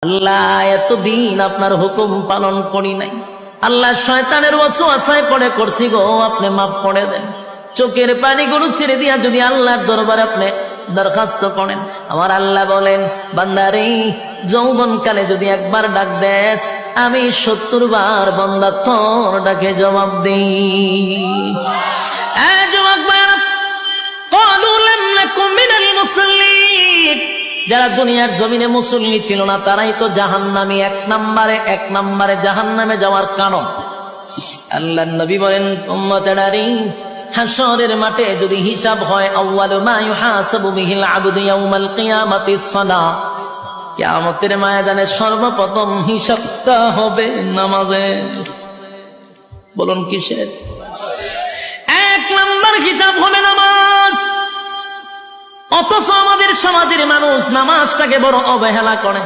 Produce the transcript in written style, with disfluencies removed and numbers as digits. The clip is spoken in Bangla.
আল্লাহ এতদিন আপনার হুকুম পালন করি নাই, আল্লাহ শয়তানের ওয়াসওয়াসায় পড়ে করছি গো, আপনি মাফ করে দেন। চোখের পানিগুলো ছেড়ে দিয়া যদি আল্লাহর দরবারে আপনি দরখাস্ত করেন, আমার আল্লাহ বলেন বান্দারে যৌবনকালে যদি একবার ডাক দেস, আমি ৭০ বার বান্দা তোর ডাকে জবাব দিই। যারা দুনিয়ার জমিনে মুসল্লি ছিল না তারাই তো জাহান্নামী, এক নম্বরে জাহান্নামে যাওয়ার কারণ। আল্লাহর নবী বলেন উম্মতেরারি, হাশরের মাঠে যদি হিসাব হয়, আউয়ালু মা ইউহাসাবু বিহিল আবদু ইয়াউমাল কিয়ামাতিস সালাহ, কিয়ামতের ময়দানে সর্বপ্রথম হিসাবটা হবে নামাজে। বলুন কিসের? ১ নম্বর হিসাব হবে নামাজ। অথচ আমাদের সমাজের মানুষ নামাজটাকে বড় অবহেলা করে।